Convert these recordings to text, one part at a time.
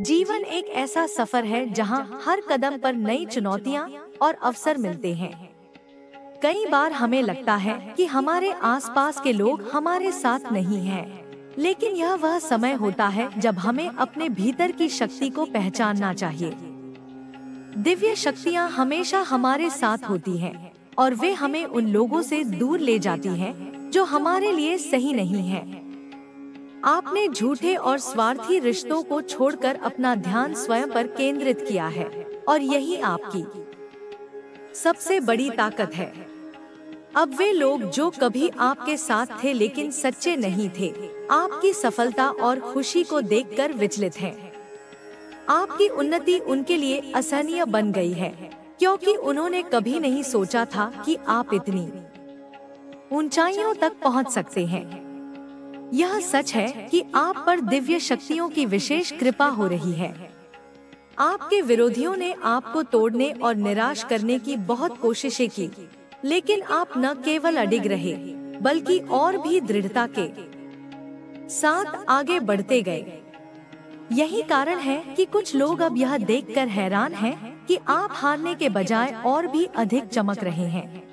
जीवन एक ऐसा सफर है जहां हर कदम पर नई चुनौतियां और अवसर मिलते हैं। कई बार हमें लगता है कि हमारे आसपास के लोग हमारे साथ नहीं हैं, लेकिन यह वह समय होता है जब हमें अपने भीतर की शक्ति को पहचानना चाहिए। दिव्य शक्तियां हमेशा हमारे साथ होती हैं और वे हमें उन लोगों से दूर ले जाती हैं जो हमारे लिए सही नहीं हैं। आपने झूठे और स्वार्थी रिश्तों को छोड़कर अपना ध्यान स्वयं पर केंद्रित किया है और यही आपकी सबसे बड़ी ताकत है। अब वे लोग जो कभी आपके साथ थे लेकिन सच्चे नहीं थे, आपकी सफलता और खुशी को देखकर विचलित हैं। आपकी उन्नति उनके लिए असहनीय बन गई है, क्योंकि उन्होंने कभी नहीं सोचा था कि आप इतनी ऊंचाइयों तक पहुंच सकते हैं। यह सच है कि आप पर दिव्य शक्तियों की विशेष कृपा हो रही है। आपके विरोधियों ने आपको तोड़ने और निराश करने की बहुत कोशिशें की, लेकिन आप न केवल अडिग रहे, बल्कि और भी दृढ़ता के साथ आगे बढ़ते गए। यही कारण है कि कुछ लोग अब यह देखकर हैरान हैं कि आप हारने के बजाय और भी अधिक चमक रहे हैं।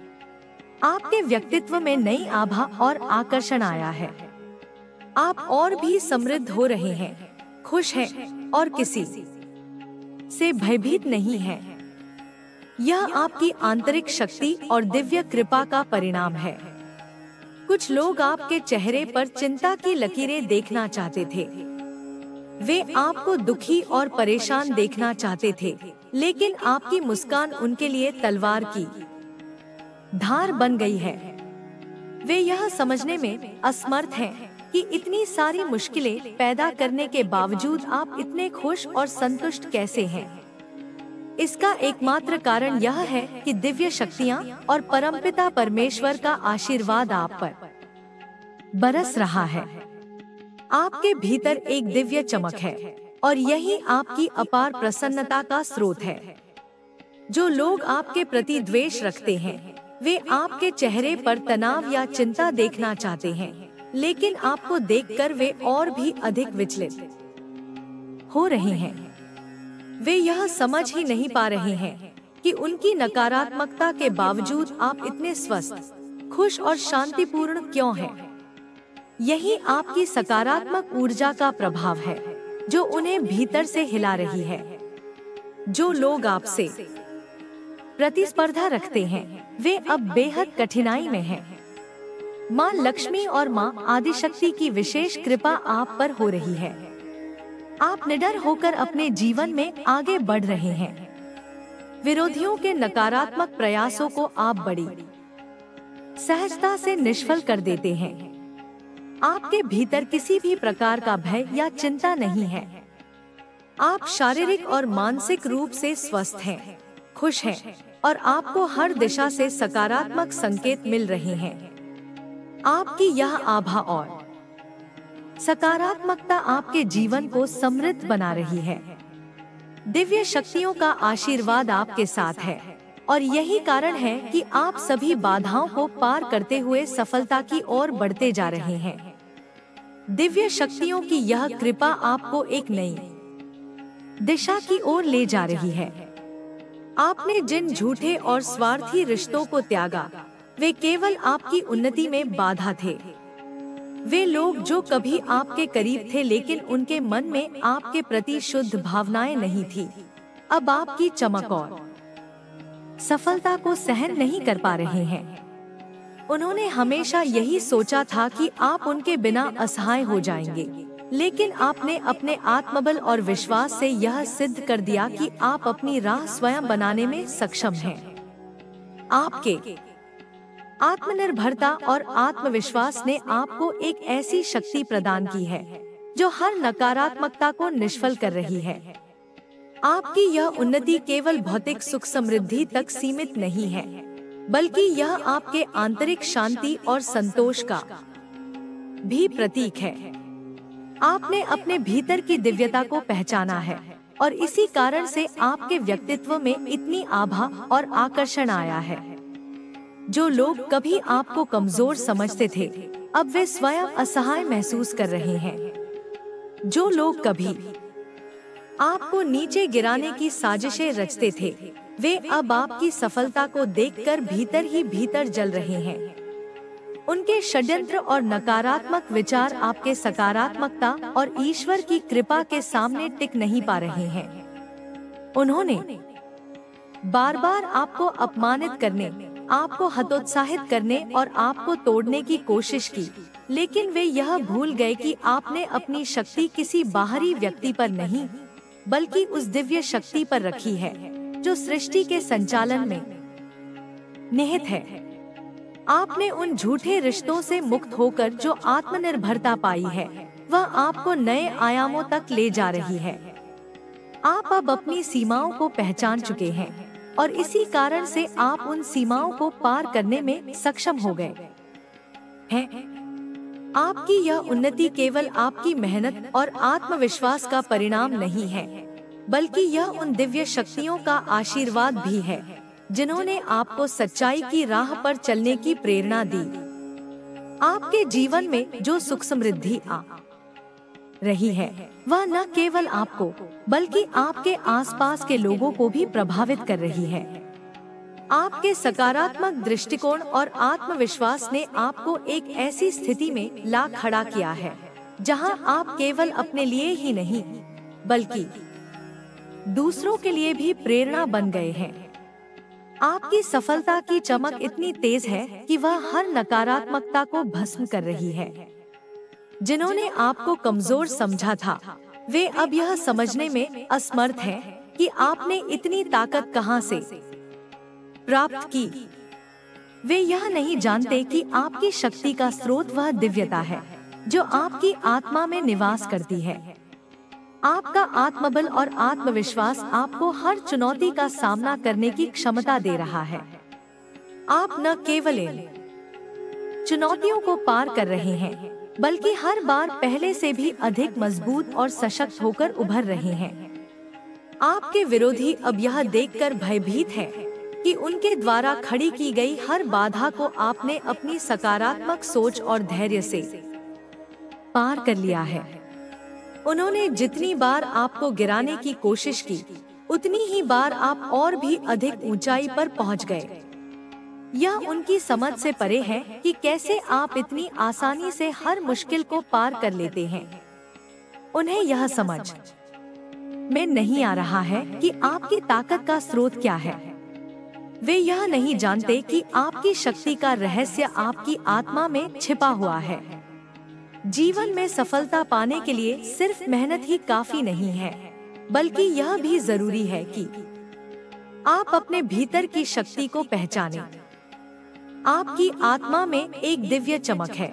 आपके व्यक्तित्व में नई आभा और आकर्षण आया है। आप और भी समृद्ध हो रहे हैं, खुश हैं और किसी से भयभीत नहीं हैं। यह आपकी आंतरिक शक्ति और दिव्य कृपा का परिणाम है। कुछ लोग आपके चेहरे पर चिंता की लकीरें देखना चाहते थे। वे आपको दुखी और परेशान देखना चाहते थे, लेकिन आपकी मुस्कान उनके लिए तलवार की धार बन गई है। वे यह समझने में असमर्थ हैं कि इतनी सारी मुश्किलें पैदा करने के बावजूद आप इतने खुश और संतुष्ट कैसे हैं। इसका एकमात्र कारण यह है कि दिव्य शक्तियाँ और परमपिता परमेश्वर का आशीर्वाद आप पर बरस रहा है। आपके भीतर एक दिव्य चमक है और यही आपकी अपार प्रसन्नता का स्रोत है। जो लोग आपके प्रति द्वेष रखते हैं, वे आपके चेहरे पर तनाव या चिंता देखना चाहते हैं, लेकिन आपको देखकर वे और भी अधिक विचलित हो रहे हैं। वे यह समझ ही नहीं पा रहे हैं कि उनकी नकारात्मकता के बावजूद आप इतने स्वस्थ, खुश और शांतिपूर्ण क्यों हैं। यही आपकी सकारात्मक ऊर्जा का प्रभाव है जो उन्हें भीतर से हिला रही है। जो लोग आपसे प्रतिस्पर्धा रखते हैं, वे अब बेहद कठिनाई में हैं। माँ लक्ष्मी और माँ आदिशक्ति की विशेष कृपा आप पर हो रही है। आप निडर होकर अपने जीवन में आगे बढ़ रहे हैं। विरोधियों के नकारात्मक प्रयासों को आप बड़ी सहजता से निष्फल कर देते हैं। आपके भीतर किसी भी प्रकार का भय या चिंता नहीं है। आप शारीरिक और मानसिक रूप से स्वस्थ हैं, खुश हैं और आपको हर दिशा से सकारात्मक संकेत मिल रहे हैं। आपकी यह आभा और सकारात्मकता आपके जीवन को समृद्ध बना रही है। दिव्य शक्तियों का आशीर्वाद आपके साथ है और यही कारण है कि आप सभी बाधाओं को पार करते हुए सफलता की ओर बढ़ते जा रहे हैं। दिव्य शक्तियों की यह कृपा आपको एक नई दिशा की ओर ले जा रही है। आपने जिन झूठे और स्वार्थी रिश्तों को त्यागा, वे केवल आपकी उन्नति में बाधा थे। वे लोग जो कभी आपके करीब थे लेकिन उनके मन में आपके प्रति शुद्ध भावनाएं नहीं थी, अब आपकी चमक और सफलता को सहन नहीं कर पा रहे हैं। उन्होंने हमेशा यही सोचा था कि आप उनके बिना असहाय हो जाएंगे, लेकिन आपने अपने आत्मबल और विश्वास से यह सिद्ध कर दिया कि आप अपनी राह स्वयं बनाने में सक्षम हैं। आपके आत्मनिर्भरता और आत्मविश्वास ने आपको एक ऐसी शक्ति प्रदान की है जो हर नकारात्मकता को निष्फल कर रही है। आपकी यह उन्नति केवल भौतिक सुख समृद्धि तक सीमित नहीं है, बल्कि यह आपके आंतरिक शांति और संतोष का भी प्रतीक है। आपने अपने भीतर की दिव्यता को पहचाना है और इसी कारण से आपके व्यक्तित्व में इतनी आभा और आकर्षण आया है। जो लोग कभी आपको कमजोर समझते थे, अब वे स्वयं असहाय महसूस कर रहे हैं। जो लोग कभी आपको नीचे गिराने की साजिशें रचते थे, वे अब आपकी सफलता को देखकर भीतर ही भीतर जल रहे हैं। उनके षड्यंत्र और नकारात्मक विचार आपके सकारात्मकता और ईश्वर की कृपा के सामने टिक नहीं पा रहे हैं। उन्होंने बार बार आपको अपमानित करने, आपको हतोत्साहित करने और आपको तोड़ने की कोशिश की, लेकिन वे यह भूल गए कि आपने अपनी शक्ति किसी बाहरी व्यक्ति पर नहीं, बल्कि उस दिव्य शक्ति पर रखी है जो सृष्टि के संचालन में निहित है। आपने उन झूठे रिश्तों से मुक्त होकर जो आत्मनिर्भरता पाई है, वह आपको नए आयामों तक ले जा रही है। आप अब अपनी सीमाओं को पहचान चुके हैं और इसी कारण से आप उन सीमाओं को पार करने में सक्षम हो गए हैं। आपकी यह उन्नति केवल आपकी मेहनत और आत्मविश्वास का परिणाम नहीं है, बल्कि यह उन दिव्य शक्तियों का आशीर्वाद भी है जिन्होंने आपको सच्चाई की राह पर चलने की प्रेरणा दी। आपके जीवन में जो सुख समृद्धि आ रही है, वह न केवल आपको बल्कि आपके आसपास के लोगों को भी प्रभावित कर रही है। आपके सकारात्मक दृष्टिकोण और आत्मविश्वास ने आपको एक ऐसी स्थिति में ला खड़ा किया है जहां आप केवल अपने लिए ही नहीं, बल्कि दूसरों के लिए भी प्रेरणा बन गए हैं। आपकी सफलता की चमक इतनी तेज है कि वह हर नकारात्मकता को भस्म कर रही है। जिन्होंने आपको कमजोर समझा था, वे अब यह समझने में असमर्थ हैं कि आपने इतनी ताकत कहां से प्राप्त की। वे यह नहीं जानते कि आपकी शक्ति का स्रोत वह दिव्यता है जो आपकी आत्मा में निवास करती है। आपका आत्मबल और आत्मविश्वास आपको हर चुनौती का सामना करने की क्षमता दे रहा है। आप न केवल इन चुनौतियों को पार कर रहे हैं, बल्कि हर बार पहले से भी अधिक मजबूत और सशक्त होकर उभर रहे हैं। आपके विरोधी अब यह देखकर भयभीत हैं कि उनके द्वारा खड़ी की गई हर बाधा को आपने अपनी सकारात्मक सोच और धैर्य से पार कर लिया है। उन्होंने जितनी बार आपको गिराने की कोशिश की, उतनी ही बार आप और भी अधिक ऊंचाई पर पहुंच गए। यह उनकी समझ से परे है कि कैसे आप इतनी आसानी से हर मुश्किल को पार कर लेते हैं। उन्हें यह समझ में नहीं आ रहा है कि आपकी ताकत का स्रोत क्या है। वे यह नहीं जानते कि आपकी शक्ति का रहस्य आपकी आत्मा में छिपा हुआ है। जीवन में सफलता पाने के लिए सिर्फ मेहनत ही काफी नहीं है, बल्कि यह भी जरूरी है कि आप अपने भीतर की शक्ति को पहचानें। आपकी आत्मा में एक दिव्य चमक है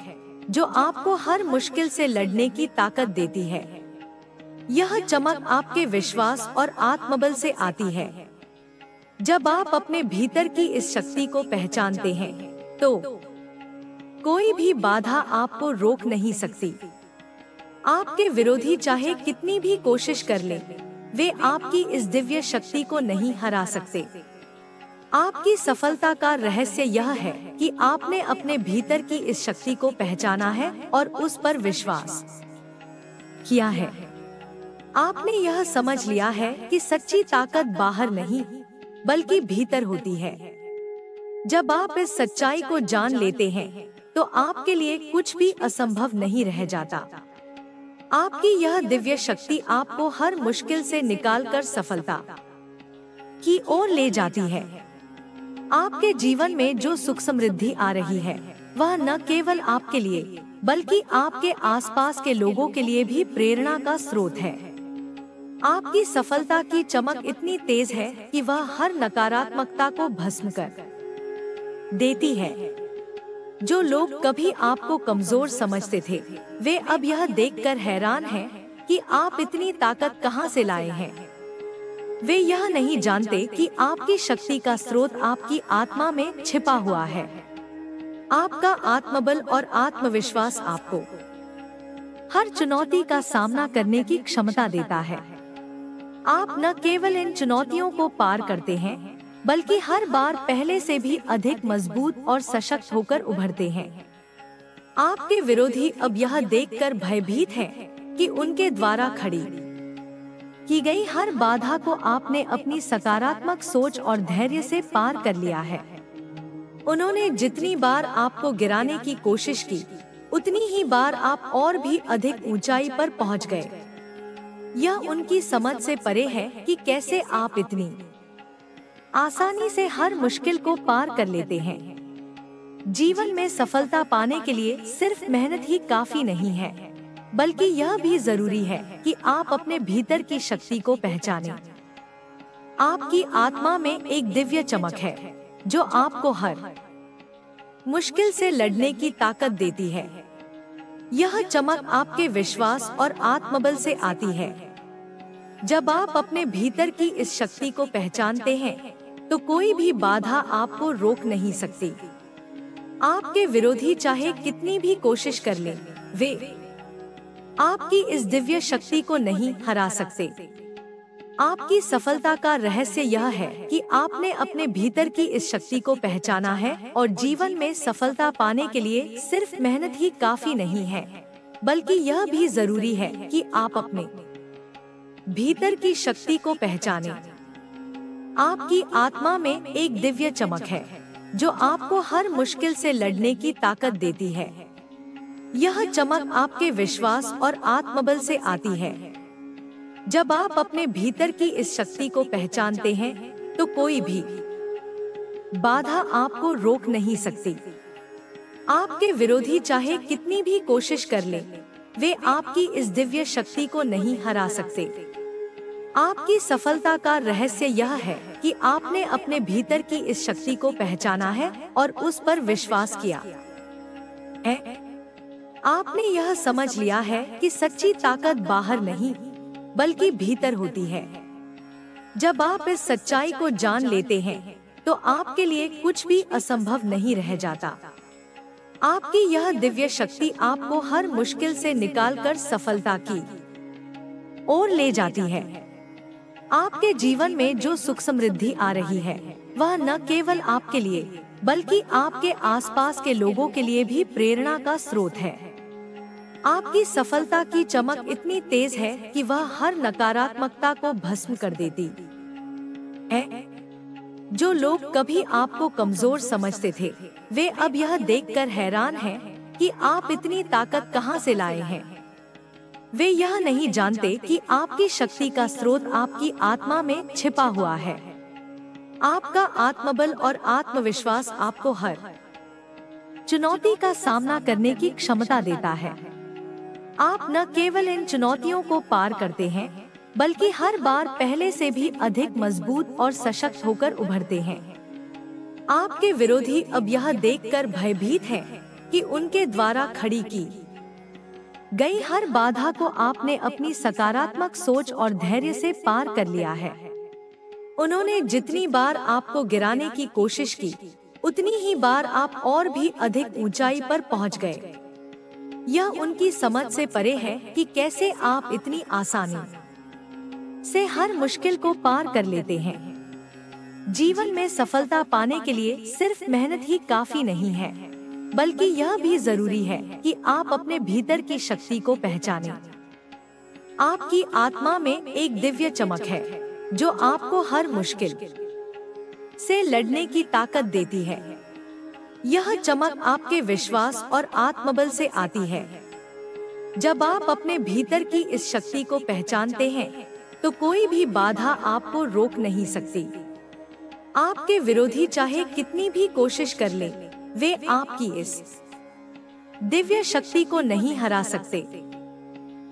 जो आपको हर मुश्किल से लड़ने की ताकत देती है। यह चमक आपके विश्वास और आत्मबल से आती है। जब आप अपने भीतर की इस शक्ति को पहचानते हैं, तो कोई भी बाधा आपको रोक नहीं सकती। आपके विरोधी चाहे कितनी भी कोशिश कर लें, वे आपकी इस दिव्य शक्ति को नहीं हरा सकते। आपकी सफलता का रहस्य यह है कि आपने अपने भीतर की इस शक्ति को पहचाना है और उस पर विश्वास किया है। आपने यह समझ लिया है कि सच्ची ताकत बाहर नहीं, बल्कि भीतर होती है। जब आप इस सच्चाई को जान लेते हैं, तो आपके लिए कुछ भी असंभव नहीं रह जाता। आपकी यह दिव्य शक्ति आपको हर मुश्किल से निकालकर सफलता की ओर ले जाती है। आपके जीवन में जो सुख समृद्धि आ रही है, वह न केवल आपके लिए, बल्कि आपके आसपास के लोगों के लिए भी प्रेरणा का स्रोत है। आपकी सफलता की चमक इतनी तेज है कि वह हर नकारात्मकता को भस्म कर देती है। जो लोग कभी आपको कमजोर समझते थे, वे अब यह देखकर हैरान हैं कि आप इतनी ताकत कहां से लाए हैं। वे यह नहीं जानते कि आपकी शक्ति का स्रोत आपकी आत्मा में छिपा हुआ है। आपका आत्मबल और आत्मविश्वास आपको हर चुनौती का सामना करने की क्षमता देता है। आप न केवल इन चुनौतियों को पार करते हैं, बल्कि हर बार पहले से भी अधिक मजबूत और सशक्त होकर उभरते हैं। आपके विरोधी अब यह देखकर भयभीत हैं कि उनके द्वारा खड़ी की गई हर बाधा को आपने अपनी सकारात्मक सोच और धैर्य से पार कर लिया है। उन्होंने जितनी बार आपको गिराने की कोशिश की, उतनी ही बार आप और भी अधिक ऊंचाई पर पहुंच गए। यह उनकी समझ से परे है कि कैसे आप इतनी आसानी से हर मुश्किल को पार कर लेते हैं। जीवन में सफलता पाने के लिए सिर्फ मेहनत ही काफी नहीं है, बल्कि यह भी जरूरी है कि आप अपने भीतर की शक्ति को पहचानें। आपकी आत्मा में एक दिव्य चमक है जो आपको हर मुश्किल से लड़ने की ताकत देती है। यह चमक आपके विश्वास और आत्मबल से आती है। जब आप अपने भीतर की इस शक्ति को पहचानते हैं, तो कोई भी बाधा आपको रोक नहीं सकती। आपके विरोधी चाहे कितनी भी कोशिश कर लें, वे आपकी इस दिव्य शक्ति को नहीं हरा सकते। आपकी सफलता का रहस्य यह है कि आपने अपने भीतर की इस शक्ति को पहचाना है, और जीवन में सफलता पाने के लिए सिर्फ मेहनत ही काफी नहीं है, बल्कि यह भी जरूरी है कि आप अपने भीतर की शक्ति को पहचानें। आपकी आत्मा में एक दिव्य चमक है जो आपको हर मुश्किल से लड़ने की ताकत देती है। यह चमक आपके विश्वास और आत्मबल से आती है। जब आप अपने भीतर की इस शक्ति को पहचानते हैं, तो कोई भी बाधा आपको रोक नहीं सकती। आपके विरोधी चाहे कितनी भी कोशिश कर ले, वे आपकी इस दिव्य शक्ति को नहीं हरा सकते। आपकी सफलता का रहस्य यह है कि आपने अपने भीतर की इस शक्ति को पहचाना है और उस पर विश्वास किया है। आपने यह समझ लिया है कि सच्ची ताकत बाहर नहीं, बल्कि भीतर होती है। जब आप इस सच्चाई को जान लेते हैं, तो आपके लिए कुछ भी असंभव नहीं रह जाता। आपकी यह दिव्य शक्ति आपको हर मुश्किल से निकालकर सफलता की ओर ले जाती है। आपके जीवन में जो सुख समृद्धि आ रही है, वह न केवल आपके लिए, बल्कि आपके आसपास के लोगों के लिए भी प्रेरणा का स्रोत है। आपकी सफलता की चमक इतनी तेज है कि वह हर नकारात्मकता को भस्म कर देती है। जो लोग कभी आपको कमजोर समझते थे, वे अब यह देखकर हैरान हैं कि आप इतनी ताकत कहां से लाए हैं। वे यह नहीं जानते कि आपकी शक्ति का स्रोत आपकी आत्मा में छिपा हुआ है। आपका आत्मबल और आत्मविश्वास आपको हर चुनौती का सामना करने की क्षमता देता है। आप न केवल इन चुनौतियों को पार करते हैं, बल्कि हर बार पहले से भी अधिक मजबूत और सशक्त होकर उभरते हैं। आपके विरोधी अब यह देखकर भयभीत हैं कि उनके द्वारा खड़ी की गई हर बाधा को आपने अपनी सकारात्मक सोच और धैर्य से पार कर लिया है। उन्होंने जितनी बार आपको गिराने की कोशिश की, उतनी ही बार आप और भी अधिक ऊंचाई पर पहुंच गए। यह उनकी समझ से परे है कि कैसे आप इतनी आसानी से हर मुश्किल को पार कर लेते हैं। जीवन में सफलता पाने के लिए सिर्फ मेहनत ही काफी नहीं है, बल्कि यह भी जरूरी है कि आप अपने भीतर की शक्ति को पहचानें। आपकी आत्मा में एक दिव्य चमक है जो आपको हर मुश्किल से लड़ने की ताकत देती है। यह चमक आपके विश्वास और आत्मबल से आती है। जब आप अपने भीतर की इस शक्ति को पहचानते हैं, तो कोई भी बाधा आपको रोक नहीं सकती। आपके विरोधी चाहे कितनी भी कोशिश कर ले, वे आपकी इस दिव्य शक्ति को नहीं हरा सकते।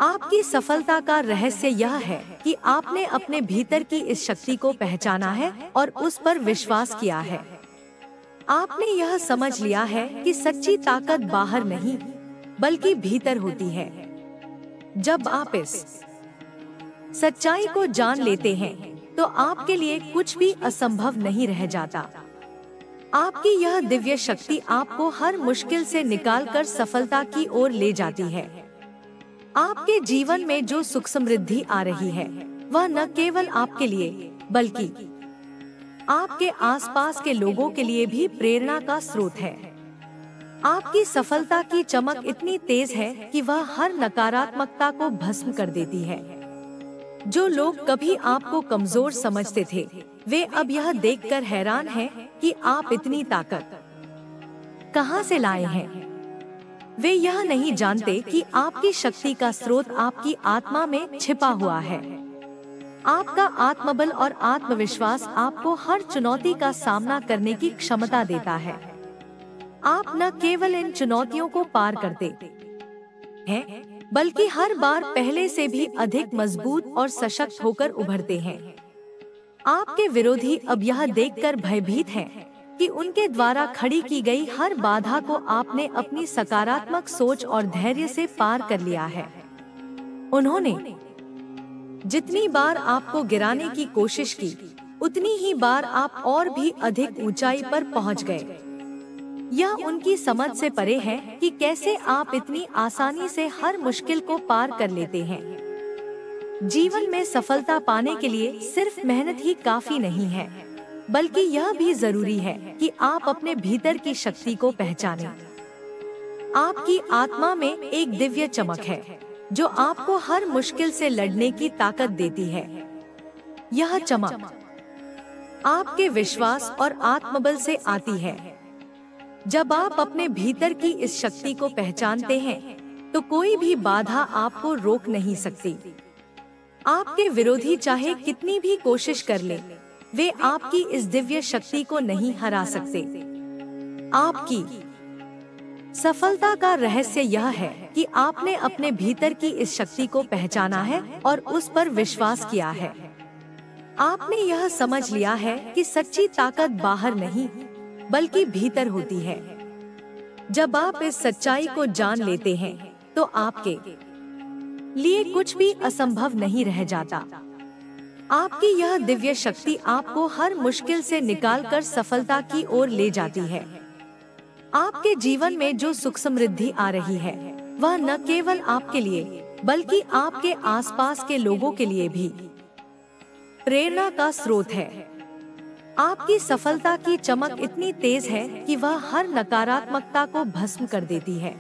आपकी सफलता का रहस्य यह है कि आपने अपने भीतर की इस शक्ति को पहचाना है और उस पर विश्वास किया है। आपने यह समझ लिया है कि सच्ची ताकत बाहर नहीं, बल्कि भीतर होती है। जब आप इस सच्चाई को जान लेते हैं, तो आपके लिए कुछ भी असंभव नहीं रह जाता। आपकी यह दिव्य शक्ति आपको हर मुश्किल से निकालकर सफलता की ओर ले जाती है। आपके जीवन में जो सुख समृद्धि आ रही है, वह न केवल आपके लिए, बल्कि आपके आसपास के लोगों के लिए भी प्रेरणा का स्रोत है। आपकी सफलता की चमक इतनी तेज है कि वह हर नकारात्मकता को भस्म कर देती है। जो लोग कभी आपको कमजोर समझते थे, वे अब यह देखकर हैरान हैं कि आप इतनी ताकत कहां से लाए हैं। वे यह नहीं जानते कि आपकी शक्ति का स्रोत आपकी आत्मा में छिपा हुआ है। आपका आत्मबल और आत्मविश्वास आपको हर चुनौती का सामना करने की क्षमता देता है। आप न केवल इन चुनौतियों को पार करते हैं, बल्कि हर बार पहले से भी अधिक मजबूत और सशक्त होकर उभरते हैं। आपके विरोधी अब यह देखकर भयभीत हैं कि उनके द्वारा खड़ी की गई हर बाधा को आपने अपनी सकारात्मक सोच और धैर्य से पार कर लिया है। उन्होंने जितनी बार आपको गिराने की कोशिश की, उतनी ही बार आप और भी अधिक ऊंचाई पर पहुंच गए। यह उनकी समझ से परे है कि कैसे आप इतनी आसानी से हर मुश्किल को पार कर लेते हैं। जीवन में सफलता पाने के लिए सिर्फ मेहनत ही काफी नहीं है, बल्कि यह भी जरूरी है कि आप अपने भीतर की शक्ति को पहचानें। आपकी आत्मा में एक दिव्य चमक है जो आपको हर मुश्किल से लड़ने की ताकत देती है। यह चमक आपके विश्वास और आत्मबल से आती है। जब आप अपने भीतर की इस शक्ति को पहचानते हैं, तो कोई भी बाधा आपको रोक नहीं सकती। आपके विरोधी चाहे कितनी भी कोशिश कर ले, वे आपकी इस दिव्य शक्ति को नहीं हरा सकते। आपकी सफलता का रहस्य यह है कि आपने अपने भीतर की इस शक्ति को पहचाना है और उस पर विश्वास किया है। आपने यह समझ लिया है कि सच्ची ताकत बाहर नहीं, बल्कि भीतर होती है। जब आप इस सच्चाई को जान लेते हैं, तो आपके लिए कुछ भी असंभव नहीं रह जाता। आपकी यह दिव्य शक्ति आपको हर मुश्किल से निकालकर सफलता की ओर ले जाती है। आपके जीवन में जो सुख समृद्धि आ रही है, वह न केवल आपके लिए, बल्कि आपके आसपास के लोगों के लिए भी प्रेरणा का स्रोत है। आपकी सफलता की चमक इतनी तेज है कि वह हर नकारात्मकता को भस्म कर देती है।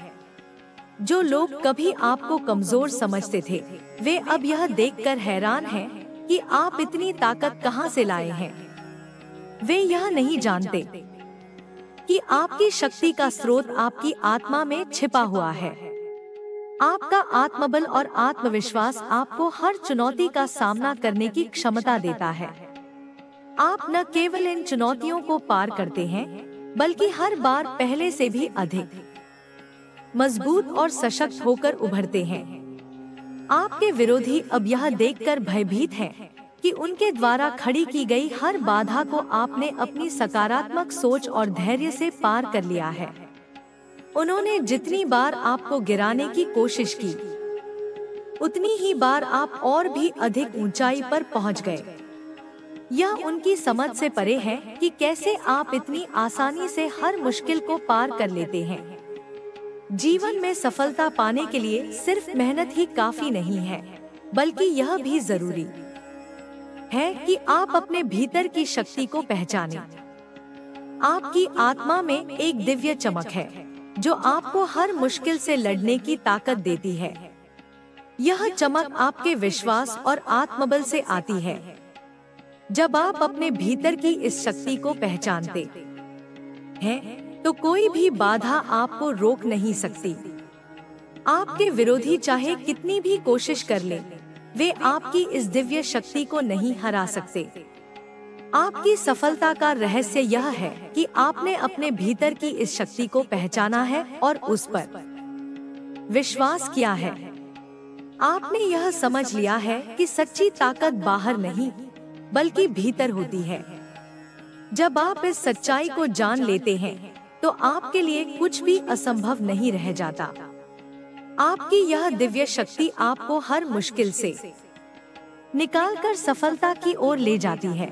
जो लोग कभी आपको कमजोर समझते थे, वे अब यह देखकर हैरान हैं कि आप इतनी ताकत कहां से लाए हैं। वे यह नहीं जानते कि आपकी शक्ति का स्रोत आपकी आत्मा में छिपा हुआ है। आपका आत्मबल और आत्मविश्वास आपको हर चुनौती का सामना करने की क्षमता देता है। आप न केवल इन चुनौतियों को पार करते हैं, बल्कि हर बार पहले से भी अधिक मजबूत और सशक्त होकर उभरते हैं। आपके विरोधी अब यह देखकर भयभीत हैं कि उनके द्वारा खड़ी की गई हर बाधा को आपने अपनी सकारात्मक सोच और धैर्य से पार कर लिया है। उन्होंने जितनी बार आपको गिराने की कोशिश की, उतनी ही बार आप और भी अधिक ऊंचाई पर पहुंच गए। यह उनकी समझ से परे है कि कैसे आप इतनी आसानी से हर मुश्किल को पार कर लेते हैं। जीवन में सफलता पाने के लिए सिर्फ मेहनत ही काफी नहीं है, बल्कि यह भी जरूरी है कि आप अपने भीतर की शक्ति को पहचानें। आपकी आत्मा में एक दिव्य चमक है जो आपको हर मुश्किल से लड़ने की ताकत देती है। यह चमक आपके विश्वास और आत्मबल से आती है। जब आप अपने भीतर की इस शक्ति को पहचानते हैं, तो कोई भी बाधा आपको रोक नहीं सकती। आपके विरोधी चाहे कितनी भी कोशिश कर ले, वे आपकी इस दिव्य शक्ति को नहीं हरा सकते। आपकी सफलता का रहस्य यह है कि आपने अपने भीतर की इस शक्ति को पहचाना है और उस पर विश्वास किया है। आपने यह समझ लिया है कि सच्ची ताकत बाहर नहीं, बल्कि भीतर होती है। जब आप इस सच्चाई को जान लेते हैं, तो आपके लिए कुछ भी असंभव नहीं रह जाता। आपकी यह दिव्य शक्ति आपको हर मुश्किल से निकालकर सफलता की ओर ले जाती है।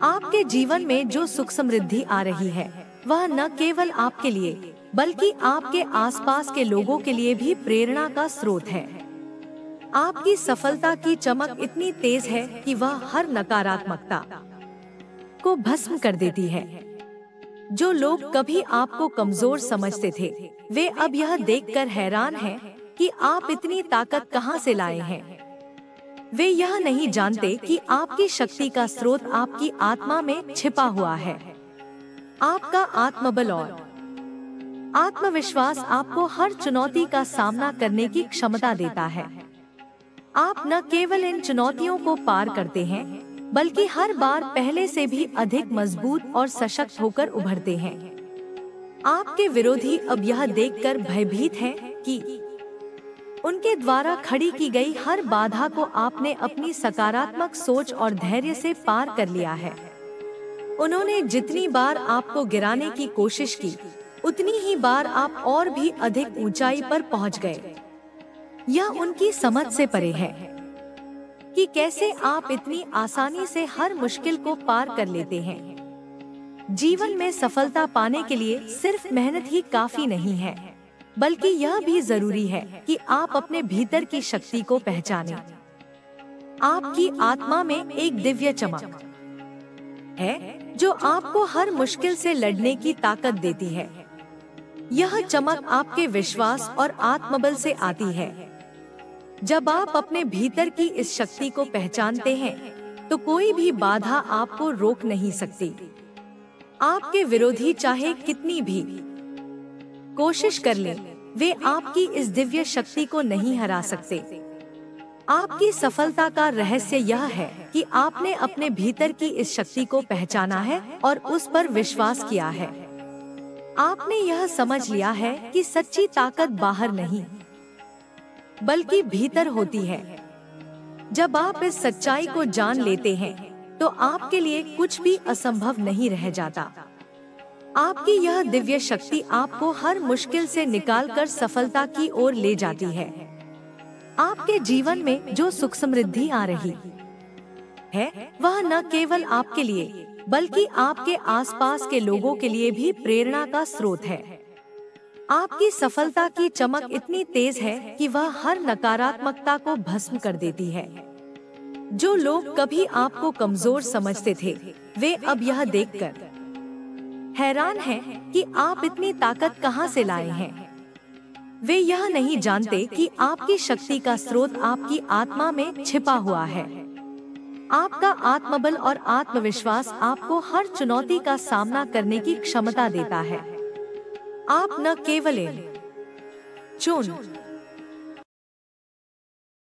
आपके जीवन में जो सुख समृद्धि आ रही है, वह न केवल आपके लिए, बल्कि आपके आसपास के लोगों के लिए भी प्रेरणा का स्रोत है। आपकी सफलता की चमक इतनी तेज है कि वह हर नकारात्मकता को भस्म कर देती है। जो लोग कभी आपको कमजोर समझते थे, वे अब यह देखकर हैरान हैं कि आप इतनी ताकत कहां से लाए हैं। वे यह नहीं जानते कि आपकी शक्ति का स्रोत आपकी आत्मा में छिपा हुआ है। आपका आत्मबल और आत्मविश्वास आपको हर चुनौती का सामना करने की क्षमता देता है। आप न केवल इन चुनौतियों को पार करते हैं, बल्कि हर बार पहले से भी अधिक मजबूत और सशक्त होकर उभरते हैं। आपके विरोधी अब यह देखकर भयभीत हैं कि उनके द्वारा खड़ी की गई हर बाधा को आपने अपनी सकारात्मक सोच और धैर्य से पार कर लिया है। उन्होंने जितनी बार आपको गिराने की कोशिश की, उतनी ही बार आप और भी अधिक ऊंचाई पर पहुंच गए। यह उनकी समझ से परे है कि कैसे आप इतनी आसानी से हर मुश्किल को पार कर लेते हैं। जीवन में सफलता पाने के लिए सिर्फ मेहनत ही काफी नहीं है, बल्कि यह भी जरूरी है कि आप अपने भीतर की शक्ति को पहचानें। आपकी आत्मा में एक दिव्य चमक है जो आपको हर मुश्किल से लड़ने की ताकत देती है। यह चमक आपके विश्वास और आत्मबल से आती है। जब आप अपने भीतर की इस शक्ति को पहचानते हैं, तो कोई भी बाधा आपको रोक नहीं सकती। आपके विरोधी चाहे कितनी भी कोशिश कर लें, वे आपकी इस दिव्य शक्ति को नहीं हरा सकते। आपकी सफलता का रहस्य यह है कि आपने अपने भीतर की इस शक्ति को पहचाना है और उस पर विश्वास किया है। आपने यह समझ लिया है कि सच्ची ताकत बाहर नहीं, बल्कि भीतर होती है। जब आप इस सच्चाई को जान लेते हैं, तो आपके लिए कुछ भी असंभव नहीं रह जाता। आपकी यह दिव्य शक्ति आपको हर मुश्किल से निकालकर सफलता की ओर ले जाती है। आपके जीवन में जो सुख समृद्धि आ रही है, वह न केवल आपके लिए, बल्कि आपके आसपास के लोगों के लिए भी प्रेरणा का स्रोत है। आपकी सफलता की चमक इतनी तेज है कि वह हर नकारात्मकता को भस्म कर देती है। जो लोग कभी आपको कमजोर समझते थे, वे अब यह देखकर हैरान हैं कि आप इतनी ताकत कहां से लाए हैं। वे यह नहीं जानते कि आपकी शक्ति का स्रोत आपकी आत्मा में छिपा हुआ है। आपका आत्मबल और आत्मविश्वास आपको हर चुनौती का सामना करने की क्षमता देता है। आप न केवल चुन